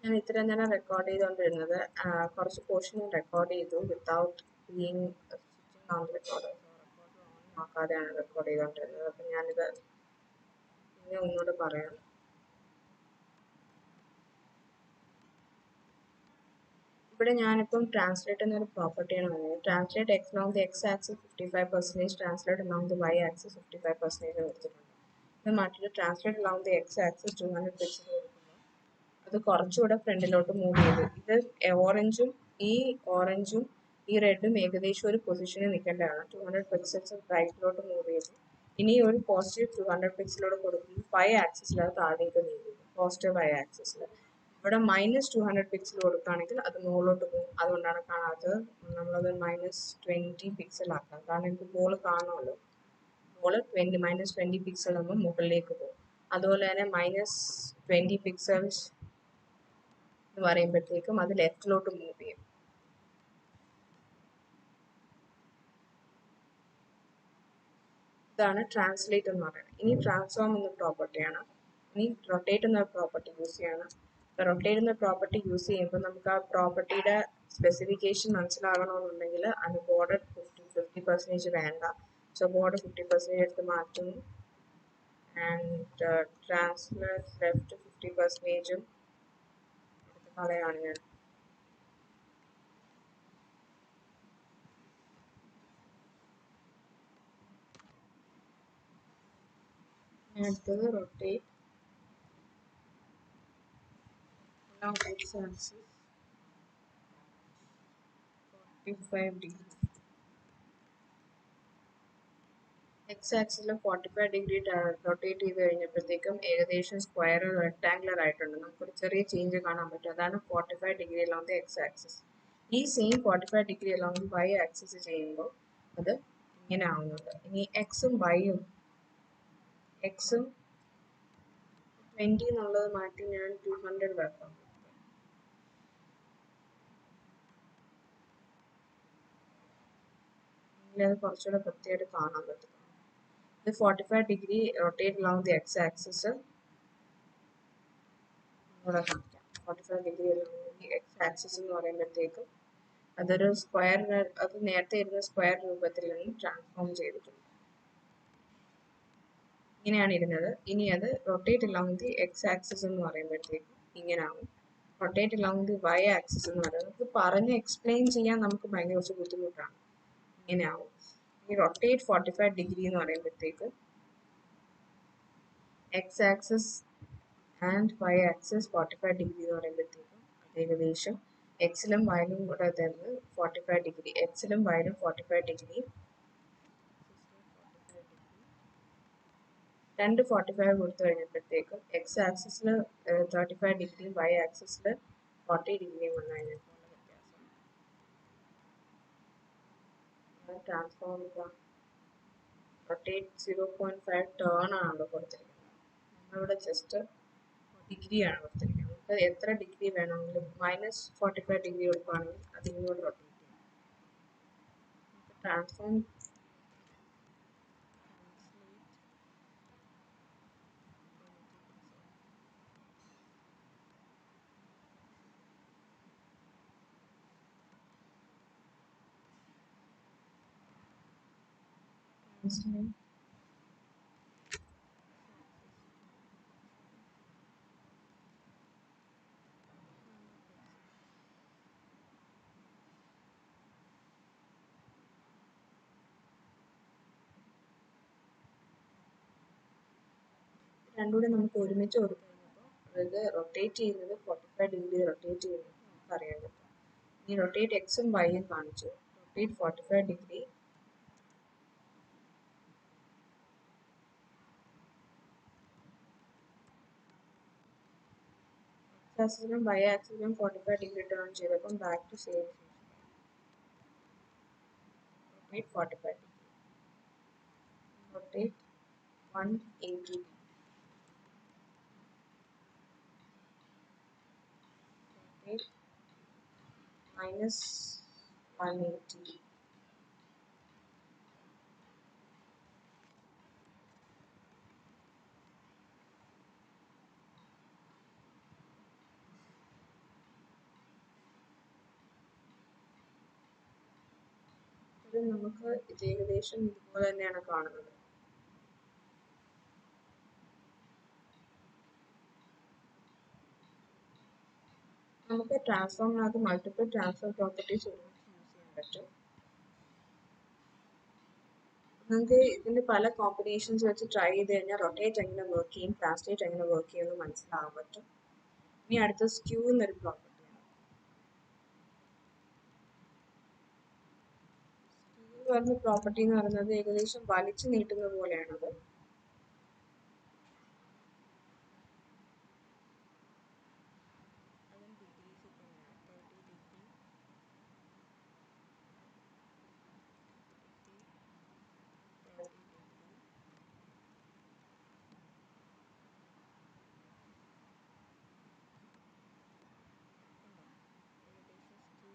ഞാൻ ഇത്രയും നേരം റെക്കോർഡ് ചെയ്തുകൊണ്ടിരുന്നത് കുറച്ച് പോർഷൻ റെക്കോർഡ് ചെയ്തു without being switching on record record on ആക്കാതെയാണ് റെക്കോർഡ് ചെയ്തുകൊണ്ടിരുന്നത്. അപ്പം ഞാനിത് പിന്നെ ഒന്നുകൂടെ പറയാം. ഇവിടെ ഞാനിപ്പം ട്രാൻസ്ലേറ്റ് എന്നൊരു പ്രോപ്പർട്ടിയാണ് പറയുന്നത്. Translate x long the x axis 55%, translate along the y axis 55% കൊടുത്തിട്ടുണ്ട്. ഇത് മാറ്റിയിട്ട് translate along the x axis 200 pixel കൊടുക്കുന്നു. അത് കുറച്ചുകൂടെ ഫ്രണ്ടിലോട്ട് മൂവ് ചെയ്തു. ഇത് ഓറഞ്ചും ഈ റെഡും ഏകദേശം ഒരു പൊസിഷനിൽ നിൽക്കേണ്ടതാണ്. 200 പിക്സൽസ് റൈറ്റിലോട്ട് മൂവ് ചെയ്തു. ഇനി ഒരു പോസിറ്റീവ് 200 പിക്സലോട് കൊടുക്കുന്നു. വൈ ആക്സിസിൽ അത് താഴേക്ക് നീങ്ങുന്നു. പോസിറ്റീവ് വൈ ആക്സിസിൽ ഇവിടെ -200 പിക്സൽ കൊടുക്കുകയാണെങ്കിൽ അത് മുകളിലോട്ട് പോകും. അതുകൊണ്ടാണ് കാണാത്തത്. നമ്മളത് -20 പിക്സൽ ആക്കാം. കാരണം എനിക്ക് ബോൾ കാണുമല്ലോ. ബോള് -20 പിക്സൽ നമ്മൾ മുകളിലേക്ക് പോകും. അതുപോലെ തന്നെ -20 പിക്സൽസ് എന്ന് പറയുമ്പോഴത്തേക്കും അത് ലെഫ്റ്റിലോട്ട് മൂവ് ചെയ്യും. ഇതാണ് ട്രാൻസ്ലേറ്റ് എന്ന് പറയുന്നത്. ഇനി ട്രാൻസ്ഫോം എന്ന പ്രോപ്പർട്ടിയാണ്. ഇനി റൊട്ടേറ്റ് എന്ന പ്രോപ്പർട്ടി യൂസ് ചെയ്യണം. റൊട്ടേറ്റ് എന്ന പ്രോപ്പർട്ടി യൂസ് ചെയ്യുമ്പോൾ നമുക്ക് ആ പ്രോപ്പർട്ടിയുടെ സ്പെസിഫിക്കേഷൻ മനസ്സിലാകണമെന്നുണ്ടെങ്കിൽ അത് ബോർഡർ 50% വേണ്ട. സോ ബോർഡർ 50% എടുത്ത് മാറ്റുന്നു. ആൻഡ് ട്രാൻസ്ലേറ്റ് ലെഫ്റ്റ് 50% എടുത്ത് കളയാണ് ഞാൻ. അടുത്തത് rotate x axis 45 degree. X axis 45 degree rotate ചെയ്ത് കഴിഞ്ഞപ്പോഴത്തേക്കും ഏകദേശം സ്ക്വയർ റെക്ടാങ്കുലർ ആയിട്ടുണ്ട്. നമുക്കൊരു ചെറിയ ചേഞ്ച് കാണാൻ പറ്റും. അതാണ് 45 degree along the x axis. ഈ same 45 degree along the y axis ചെയ്യുമ്പോൾ അത് ഇങ്ങനെ ആവുന്നുണ്ട്. ഇനി എക്സും 20 എന്നുള്ളത് മാറ്റി ഞാൻ 200 വെക്കാം. അത് കുറച്ചുകൂടെ കൃത്യമായിട്ട് കാണാൻ പറ്റും. ഇത് 45 degree rotate along the x axis. 45 degree along the x axis എന്ന് പറയുമ്പോഴത്തേക്കും അതൊരു സ്ക്വയർ, അത് നേരത്തെ ഇരുന്ന സ്ക്വയർ രൂപത്തിൽ നിന്ന് ട്രാൻസ്ഫോം ചെയ്തിട്ടുണ്ട്. ഇങ്ങനെയാണ് ഇരുന്നത്. ഇനി അത് rotate along the x axis എന്ന് പറയുമ്പോഴത്തേക്കും ഇങ്ങനെ ആവും. Rotate along the y axis എന്ന് പറയുന്നത് പറഞ്ഞ് എക്സ്പ്ലെയിൻ ചെയ്യാൻ നമുക്ക് ഭയങ്കര കുറച്ച് ബുദ്ധിമുട്ടാണ്. ഇങ്ങനെ ആവും. ഈ റൊട്ടേറ്റ് 45 ഡിഗ്രി എന്ന് പറയുമ്പോഴത്തേക്കും x axis and y axis 45 degree എന്ന് പറയുമ്പോഴത്തേക്കും അത് ഏകദേശം എക്സിലും വൈയിലും കൂടെ തരുന്നത് 45 ഡിഗ്രി. എക്സിലും വൈയിലും 45 ഡിഗ്രി. രണ്ട് 45 കൊടുത്തു കഴിഞ്ഞപ്പോഴത്തേക്കും എക്സ് ആക്സിസിൽ 35 ഡിഗ്രിയും വൈ ആക്സിസിൽ 40 ഡിഗ്രിയും വന്നു കഴിഞ്ഞപ്പോൾ വ്യത്യാസം. ട്രാൻസ്ഫോം റൊട്ടേറ്റ് 0.5 ടേൺ ആണല്ലോ കൊടുത്തിരിക്കുന്നത്. നമ്മളിവിടെ ജസ്റ്റ് ഡിഗ്രിയാണ് കൊടുത്തിരിക്കുന്നത്. നമുക്ക് എത്ര ഡിഗ്രി വേണമെങ്കിലും -45 ഡിഗ്രി കൊടുക്കുകയാണെങ്കിൽ അതിനോട് റൊട്ടേറ്റ് ചെയ്യും. ട്രാൻസ്ഫോം രണ്ടുകൂടെ നമുക്ക് ഒരുമിച്ച് കൊടുക്കുന്നപ്പോൾ അതായത് റൊട്ടേറ്റ് ചെയ്യുന്നത് 45 ഡിഗ്രി റൊട്ടേറ്റ് ചെയ്യുന്നത് നമുക്ക് അറിയാൻ പറ്റും. ഈ റൊട്ടേറ്റ് എക്സും വൈയും കാണിച്ചു. റൊട്ടേറ്റ് 45 ഡിഗ്രി എക്സ് ആക്സിസിലും വൈ ആക്സിസിലും 45 ഡിഗ്രി ടേൺ ചെയ്തപ്പം back to same rotate 45 degree rotate 180 degree rotate -180 degree. ഇത് നമുക്ക് ഇത് ഏകദേശം ഇതുപോലെ തന്നെയാണ് കാണുന്നത്. നമുക്ക് ട്രാൻസ്ഫോമിനകത്ത് മൾട്ടിപ്പിൾ ട്രാൻസ്ഫോം പ്രോപ്പർട്ടീസ് യൂസ് ചെയ്യാൻ പറ്റും. നിങ്ങൾക്ക് ഇതിന്റെ പല കോമ്പിനേഷൻസ് വെച്ച് ട്രൈ ചെയ്ത് കഴിഞ്ഞാൽ റൊട്ടേറ്റ് എങ്ങനെ വർക്ക് ചെയ്യും, ട്രാൻസ്ലേറ്റ് എങ്ങനെ വർക്ക് ചെയ്യും എന്ന് മനസ്സിലാവാൻ പറ്റും. ഇനി അടുത്ത സ്ക്യൂ എന്നൊരു പ്രോപ്പർട്ടിയാണ്. സ്ക്യൂ എന്ന് പറഞ്ഞ പ്രോപ്പർട്ടി എന്ന് പറയുന്നത് ഏകദേശം വലിച്ചു നീട്ടുന്ന പോലെയാണത്.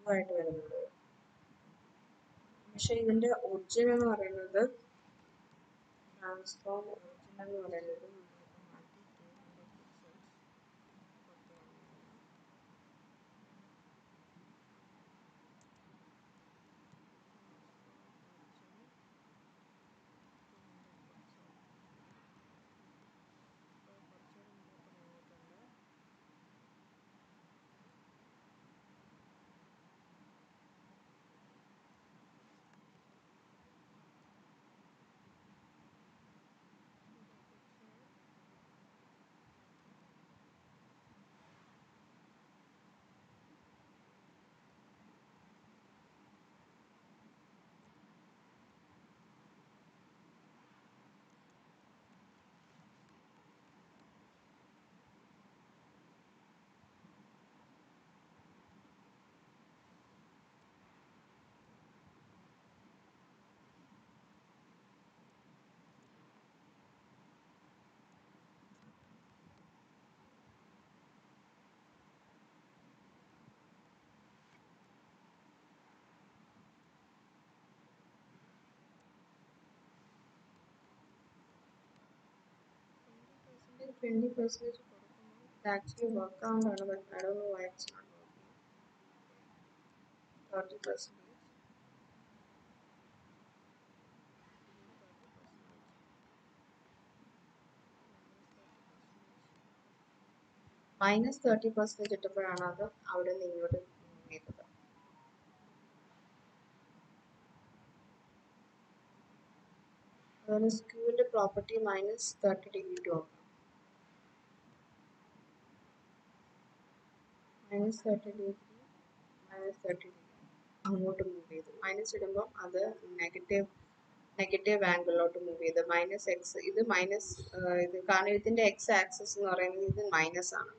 ആയിട്ട് വരുന്നത്. പക്ഷെ ഇതിന്റെ ഒറിജിൻ എന്ന് പറയുന്നത് ട്രാൻസ്ഫോം ഒറിജിൻ എന്ന് പറയുന്നത് ട്വന്റി പെർസെന്റേജ് കൊടുക്കുമ്പോൾ ആക്ച്വലി വർക്ക് ആവുന്നതാണ്. But I don't know why it's not working. 30%. -30% ഇട്ടപ്പോഴാണ് അത് അവിടെ നിന്ന് ഇങ്ങോട്ട് മൂവ് ചെയ്തത്. അതുപോലെ സ്ക്യൂവിന്റെ പ്രോപ്പർട്ടി -30° ടു നോക്കാം. -30° -30° അങ്ങോട്ട് മൂവ് ചെയ്തു. മൈനസ് ഇടുമ്പോൾ അത് നെഗറ്റീവ് ആംഗിളിലോട്ട് മൂവ് ചെയ്ത് -x ഇത് മൈനസ് ഇത് കാരണം ഇതിന്റെ x ആക്സിസ് എന്ന് പറയുന്നത് ഇത് മൈനസ് ആണ്.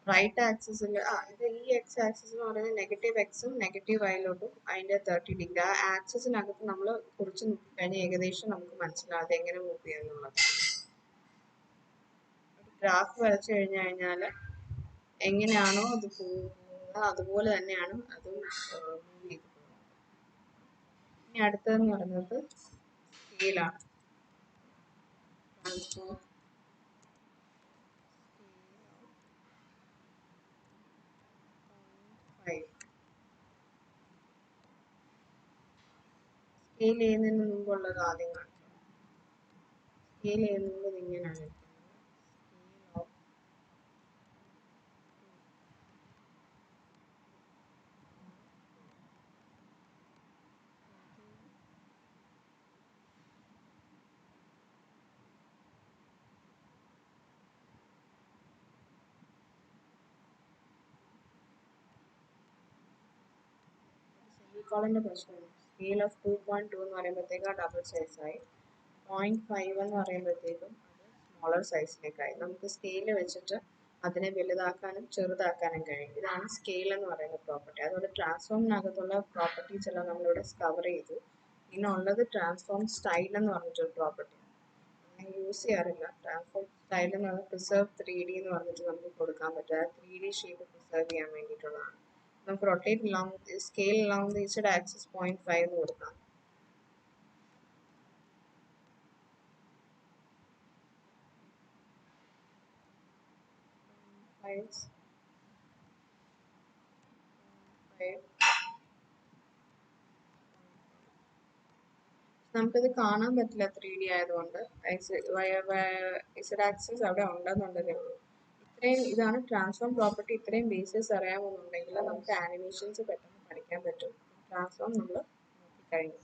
റൈറ്റ് ആക്സിസിൽ ഇത് ഈ എക്സ് ആക്സിസ് എന്ന് പറയുന്നത് നെഗറ്റീവ് എക്സും നെഗറ്റീവ് വൈയിലോട്ടും അതിന്റെ 30°. ആ ആക്സിസിനകത്ത് നമ്മൾ കുറിച്ച് നോക്കിക്കഴിഞ്ഞാൽ ഏകദേശം നമുക്ക് മനസ്സിലാവും എങ്ങനെ മൂവ് ചെയ്യുന്നുള്ളത്. ഗ്രാഫ് വരച്ചു കഴിഞ്ഞു കഴിഞ്ഞാൽ എങ്ങനെയാണോ അത് പോകുന്നത് അതുപോലെ തന്നെയാണ് അത് മൂവ് ചെയ്ത് പോകുന്നത്. ഇനി അടുത്തതെന്ന് പറയുന്നത് സ്കെയിലാണ്. ട്രാൻസ്ഫോം സ്കെയിൽ ചെയ്യുന്നതിന് മുമ്പുള്ളത് ആദ്യം കാണിക്കാം. സ്കെയിൽ ചെയ്യുന്നത് ഇങ്ങനെയാണ്. സെമിക്കോളന്റെ പ്രശ്നമാണ്. സ്കെയിൽ ഓഫ് 2.2 എന്ന് പറയുമ്പോഴത്തേക്കും ഡബിൾ സൈസായി. 0.5 എന്ന് പറയുമ്പോഴത്തേക്കും അത് സ്മോളർ സൈസിലേക്കായി. നമുക്ക് സ്കെയിൽ വെച്ചിട്ട് അതിനെ വലുതാക്കാനും ചെറുതാക്കാനും കഴിയും. ഇതാണ് സ്കെയിൽ എന്ന് പറയുന്ന പ്രോപ്പർട്ടി. അതുപോലെ ട്രാൻസ്ഫോമിനകത്തുള്ള പ്രോപ്പർട്ടീസ് എല്ലാം നമ്മളിവിടെ കവർ ചെയ്തു. പിന്നെ ഉള്ളത് ട്രാൻസ്ഫോം സ്റ്റൈൽ എന്ന് പറഞ്ഞിട്ടൊരു പ്രോപ്പർട്ടി ഞാൻ യൂസ് ചെയ്യാറില്ല. ട്രാൻസ്ഫോം സ്റ്റൈൽ എന്ന് പറഞ്ഞാൽ പ്രിസർവ് 3D എന്ന് പറഞ്ഞിട്ട് നമുക്ക് കൊടുക്കാൻ പറ്റും. ആ 3D ഷേപ്പ് പ്രിസർവ് ചെയ്യാൻ വേണ്ടിയിട്ടുള്ളതാണ്. നമുക്ക് rotate along scale along the Z axis 0.5 എന്ന് കൊടുക്കാം. നമുക്കത് കാണാൻ പറ്റില്ല 3D ആയതുകൊണ്ട്. ഇസഡ് ആക്സിസ് അവിടെ ഉണ്ടെന്നുണ്ടെന്നേ ഉള്ളൂ. ഇതാണ് ട്രാൻസ്ഫോം പ്രോപ്പർട്ടി. ഇത്രയും ബേസിക്സ് അറിയാമെന്നുണ്ടെങ്കിൽ നമുക്ക് ആനിമേഷൻസ് പെട്ടെന്ന് പഠിക്കാൻ പറ്റും. ട്രാൻസ്ഫോം നമ്മൾ നോക്കിക്കഴിഞ്ഞു.